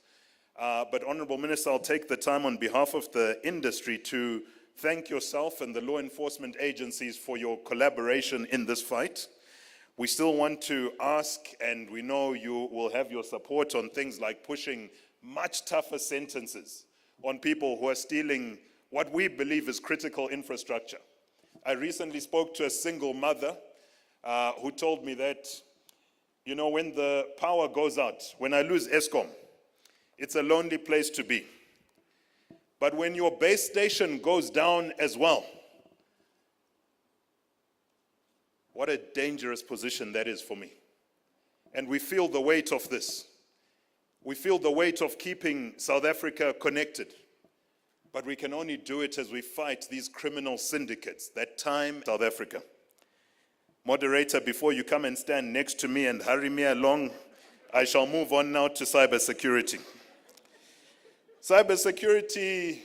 Speaker 4: But Honorable Minister, I'll take the time on behalf of the industry to thank yourself and the law enforcement agencies for your collaboration in this fight. We still want to ask, and we know you will have your support on things like pushing much tougher sentences on people who are stealing what we believe is critical infrastructure. I recently spoke to a single mother who told me that, you know, when the power goes out, when I lose Eskom, It's a lonely place to be. But when your base station goes down as well, what a dangerous position that is for me. And we feel the weight of this. We feel the weight of keeping South Africa connected. But we can only do it as we fight these criminal syndicates that time South Africa. Moderator, before you come and stand next to me and hurry me along, I shall move on now to cybersecurity. Cybersecurity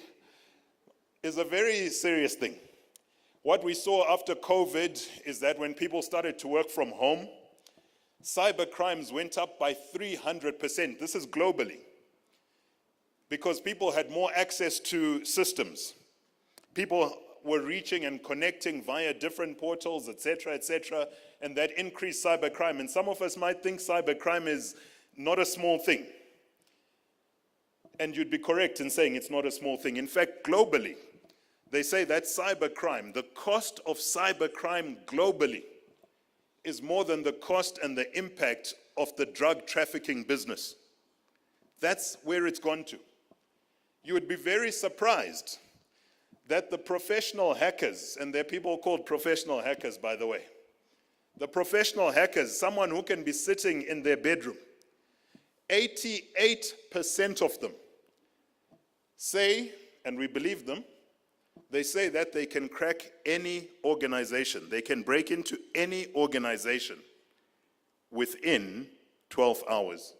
Speaker 4: is a very serious thing. What we saw after COVID is that when people started to work from home, cyber crimes went up by 300%. This is globally. Because people had more access to systems. People were reaching and connecting via different portals, etc., and that increased cybercrime. And some of us might think cybercrime is not a small thing. And you'd be correct in saying it's not a small thing. In fact, globally, they say that cybercrime, the cost of cybercrime globally, is more than the cost and the impact of the drug trafficking business. That's where it's gone to. You would be very surprised that the professional hackers, and there are people called professional hackers, by the way, the professional hackers, someone who can be sitting in their bedroom, 88% of them say, and we believe them, they say that they can crack any organization. They can break into any organization within 12 hours.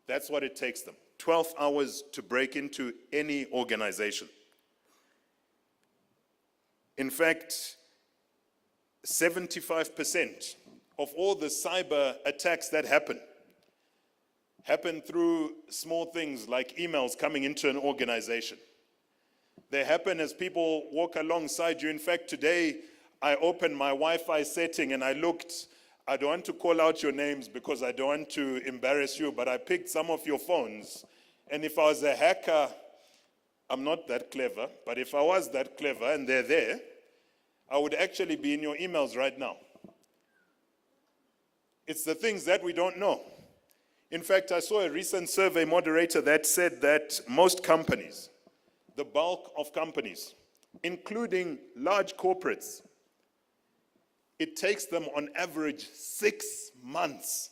Speaker 4: That's what it takes them. 12 hours to break into any organization. In fact, 75% of all the cyber attacks that happen through small things like emails coming into an organization. They happen as people walk alongside you. In fact, today I opened my Wi-Fi setting and I looked. I don't want to call out your names because I don't want to embarrass you, but I picked some of your phones. And if I was a hacker, I'm not that clever, but if I was that clever and they're there, I would actually be in your emails right now. It's the things that we don't know. In fact, I saw a recent survey, moderator, that said that most companies, the bulk of companies, including large corporates, it takes them on average 6 months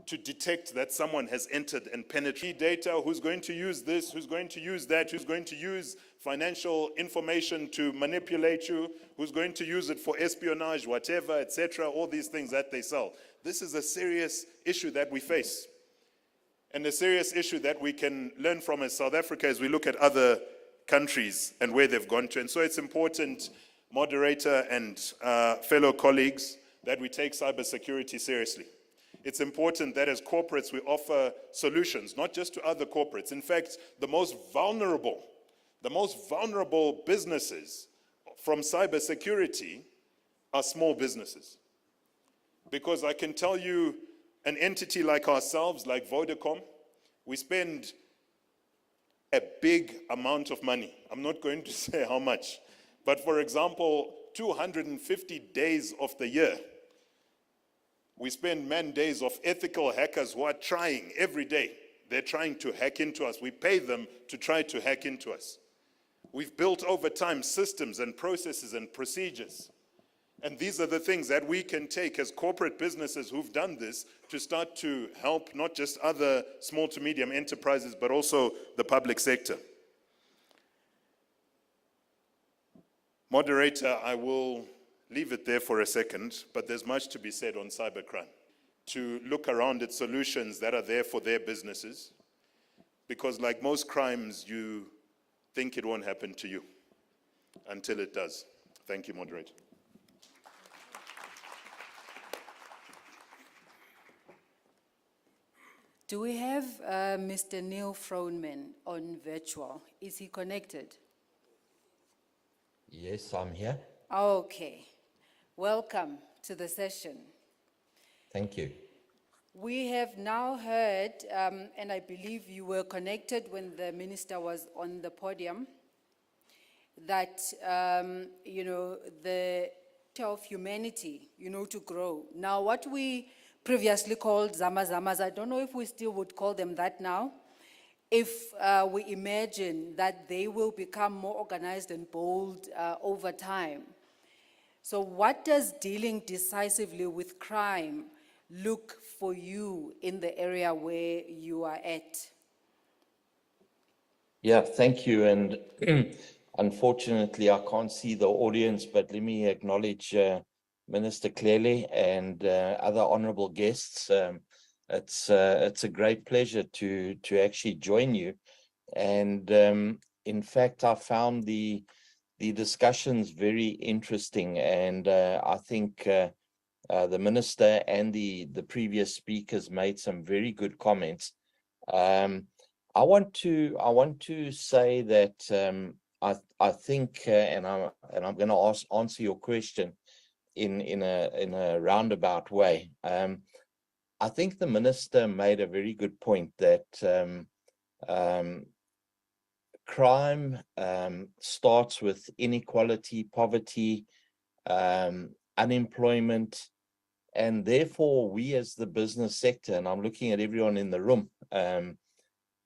Speaker 4: to detect that someone has entered and penetrated data, who's going to use this, who's going to use that, who's going to use financial information to manipulate you, who's going to use it for espionage, whatever, etc., all these things that they sell. This is a serious issue that we face. And a serious issue that we can learn from as South Africa as we look at other countries and where they've gone to. And so it's important, moderator and fellow colleagues, that we take cybersecurity seriously. It's important that as corporates we offer solutions, not just to other corporates. In fact, the most vulnerable businesses from cybersecurity are small businesses. Because I can tell you, an entity like ourselves, like Vodacom, we spend a big amount of money. I'm not going to say how much. But for example, 250 days of the year, we spend man days of ethical hackers who are trying every day. They're trying to hack into us. We pay them to try to hack into us. We've built over time systems and processes and procedures. And these are the things that we can take as corporate businesses who've done this to start to help not just other small to medium enterprises, but also the public sector. Moderator, I will leave it there for a second, but there's much to be said on cybercrime. To look around at solutions that are there for their businesses, because like most crimes, you think it won't happen to you until it does. Thank you, moderator.
Speaker 2: Do we have Mr. Neil Froneman on virtual? Is he connected?
Speaker 5: Yes, I'm here.
Speaker 2: Okay. Welcome to the session.
Speaker 5: Thank you.
Speaker 2: We have now heard, and I believe you were connected when the minister was on the podium, that, the of humanity, to grow. Now, what we previously called zama-zamas, I don't know if we still would call them that now, if we imagine that they will become more organized and bold over time. So what does dealing decisively with crime look for you in the area where you are at?
Speaker 5: Yeah, thank you. And unfortunately, I can't see the audience, but let me acknowledge Minister Clearly and other honorable guests. It's a great pleasure to actually join you. And in fact, I found the discussions very interesting, and I think the minister and the previous speakers made some very good comments. I want to say that I think, and I'm going to answer your question in a roundabout way. I think the minister made a very good point that um, crime starts with inequality, poverty, unemployment, and therefore we as the business sector, and I'm looking at everyone in the room,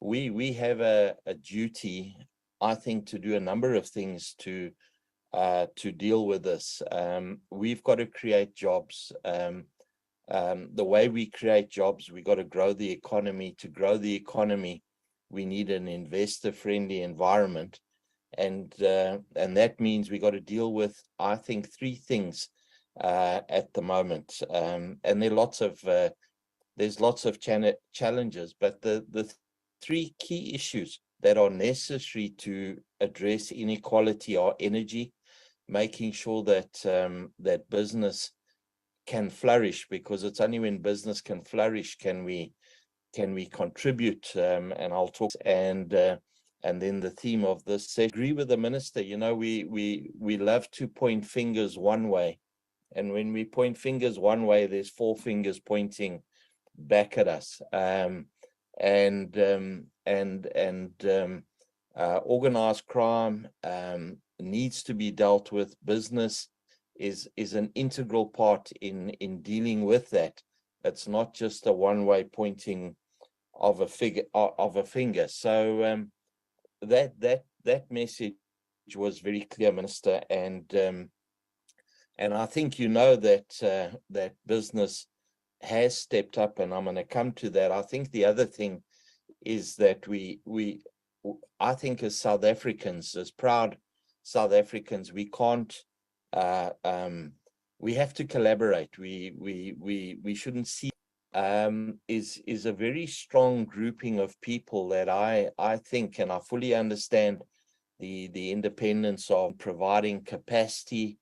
Speaker 5: we have a duty, I think, to do a number of things to deal with this. We've got to create jobs. The way we create jobs, we got to grow the economy. To grow the economy, we need an investor-friendly environment, and that means we got to deal with, I think, three things at the moment. And there's lots of challenges, but the three key issues that are necessary to address inequality are energy, making sure that that business can flourish, because it's only when business can flourish can we contribute. And I'll talk, and then the theme of this session. I agree with the minister. You know, we love to point fingers one way, and when we point fingers one way, there's four fingers pointing back at us. Organized crime needs to be dealt with. Business is an integral part in dealing with that. It's not just a one-way pointing of a finger. So that message was very clear, Minister, and I think you know that that business has stepped up, and I'm going to come to that. I think the other thing is that I think as South Africans, as proud South Africans, we can't. We have to collaborate. We shouldn't see. Is a very strong grouping of people that I think, and I fully understand the independence of providing capacity,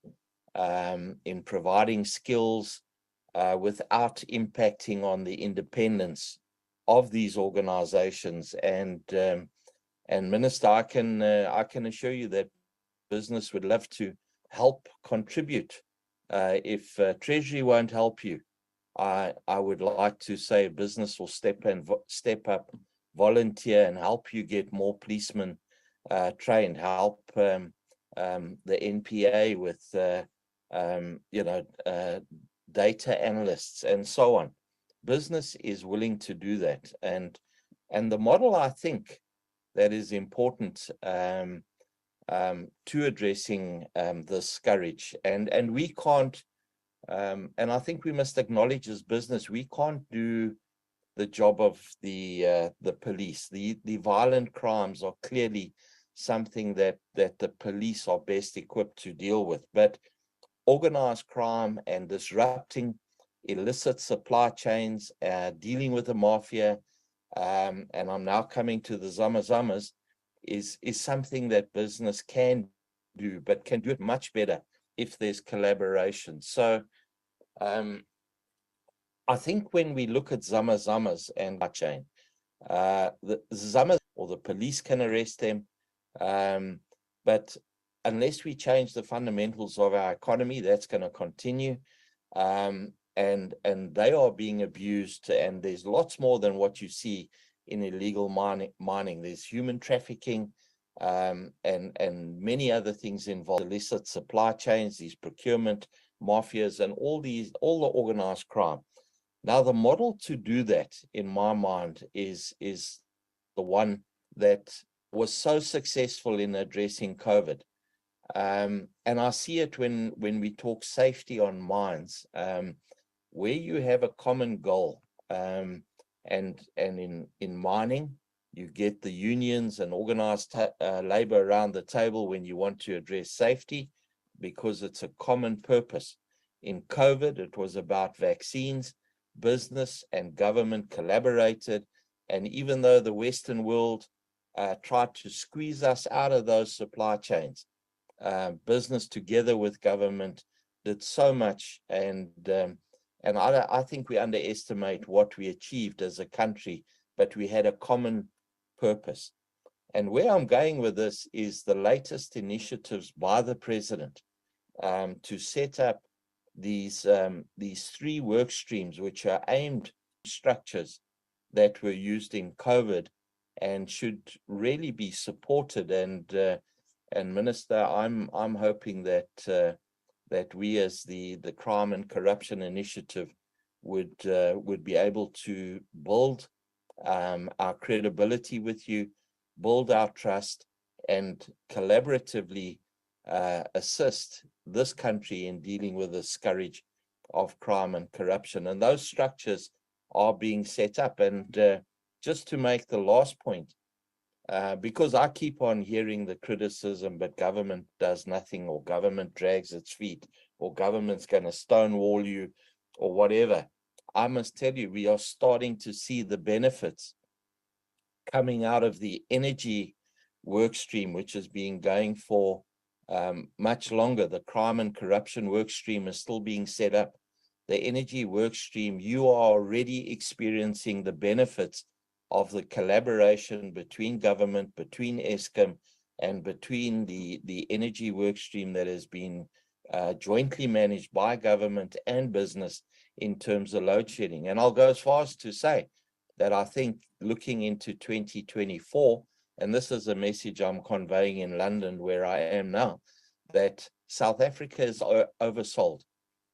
Speaker 5: in providing skills, without impacting on the independence of these organizations. And Minister, I can assure you that business would love to help contribute. If Treasury won't help you, I would like to say business will step up, volunteer, and help you get more policemen trained, help the NPA with data analysts and so on. Business is willing to do that, and the model, I think, that is important to addressing this scourge, and we can't. And I think we must acknowledge as business, we can't do the job of the police. The violent crimes are clearly something that the police are best equipped to deal with. But organized crime and disrupting illicit supply chains, dealing with the mafia, and I'm now coming to the Zamazamas, is something that business can do, but can do it much better if there's collaboration. So I think when we look at Zamazamas and our chain, the Zamas or the police can arrest them, but unless we change the fundamentals of our economy, that's going to continue. And they are being abused, and there's lots more than what you see in illegal mining. There's human trafficking, and many other things involved, illicit supply chains, these procurement mafias, and all the organized crime. Now, the model to do that, in my mind, is the one that was so successful in addressing COVID. And I see it when we talk safety on mines, where you have a common goal, and in mining, you get the unions and organized labor around the table when you want to address safety, because it's a common purpose. In COVID, it was about vaccines. Business and government collaborated, and even though the Western world tried to squeeze us out of those supply chains, business together with government did so much, and I think we underestimate what we achieved as a country, but we had a common purpose. And where I'm going with this is the latest initiatives by the president to set up these three work streams, which are aimed at structures that were used in COVID and should really be supported. And Minister, I'm hoping that that we, as the Crime and Corruption Initiative, would be able to build our credibility with you, build our trust, and collaboratively assist this country in dealing with the scourge of crime and corruption. And those structures are being set up. And just to make the last point, because I keep on hearing the criticism, but government does nothing, or government drags its feet, or government's going to stonewall you, or whatever. I must tell you, we are starting to see the benefits coming out of the energy work stream, which has been going for much longer. The crime and corruption work stream is still being set up. The energy work stream, you are already experiencing the benefits of the collaboration between government, between Eskom, and between the energy work stream that has been jointly managed by government and business in terms of load shedding. And I'll go as far as to say that I think looking into 2024, and this is a message I'm conveying in London where I am now, that South Africa is oversold.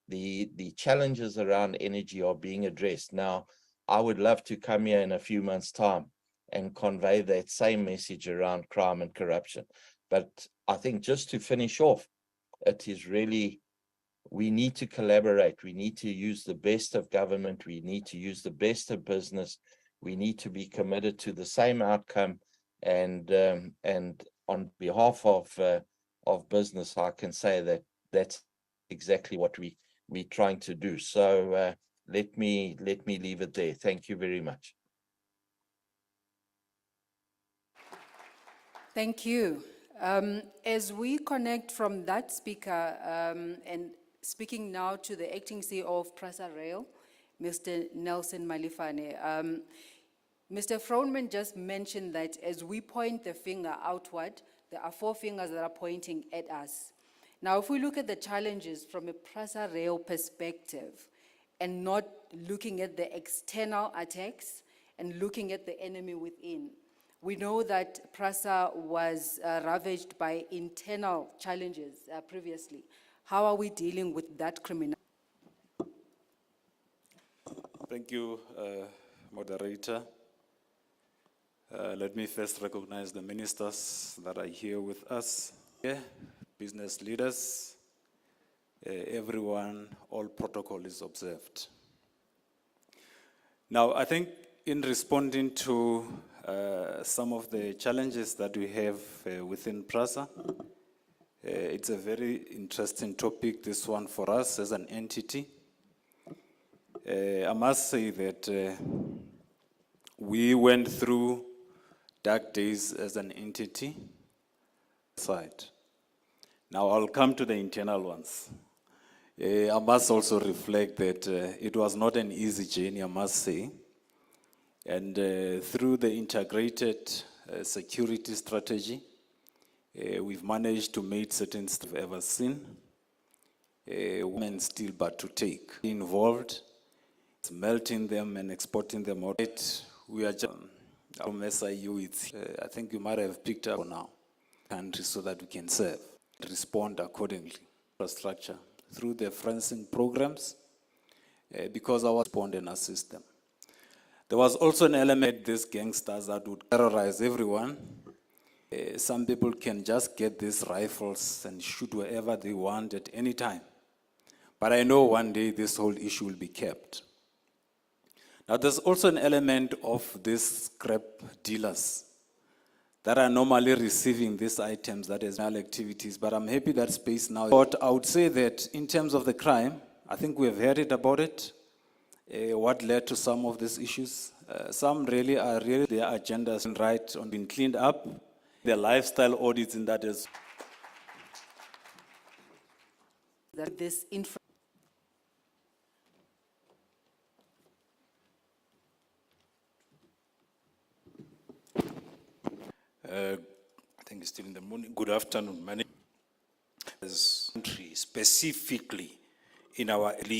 Speaker 5: The challenges around energy are being addressed. Now, I would love to come here in a few months' time and convey that same message around crime and corruption. But I think just to finish off, it is really, we need to collaborate. We need to use the best of government. We need to use the best of business. We need to be committed to the same outcome. And on behalf of business, I can say that that's exactly what we're trying to do. So let me leave it there. Thank you very much.
Speaker 2: Thank you. As we connect from that speaker and speaking now to the acting CEO of Prasa Rail, Mr. Nelson Malifane, Mr. Frohnman just mentioned that as we point the finger outward, there are four fingers that are pointing at us. Now, if we look at the challenges from a Prasa Rail perspective and not looking at the external attacks and looking at the enemy within, we know that Prasa was ravaged by internal challenges previously. How are we dealing with that criminal?
Speaker 6: Thank you, moderator. Let me first recognize the ministers that are here with us, business leaders, everyone, all protocol is observed. Now, I think in responding to some of the challenges that we have within Prasa, it's a very interesting topic, this one for us as an entity. I must say that we went through dark days as an entity. Now I'll come to the internal ones. I must also reflect that it was not an easy journey, I must say. And through the integrated security strategy, we've managed to make certain stuff we've ever seen. Women still but to take involved, melting them and exporting them out. We are just from SIU. I think you might have picked up now countries so that we can serve, respond accordingly. Infrastructure through the fencing programs, because our respond and assist them. There was also an element, these gangsters that would terrorize everyone. Some people can just get these rifles and shoot wherever they want at any time. But I know one day this whole issue will be kept. Now, there's also an element of these scrap dealers that are normally receiving these items that is criminal activities, but I'm happy that space now. But I would say that in terms of the crime, I think we have heard it about it, what led to some of these issues. Some really are their agendas and right on being cleaned up. Their lifestyle audits in that is.
Speaker 2: That this
Speaker 7: I think it's still in the morning. Good afternoon. My name is country specifically in our lead.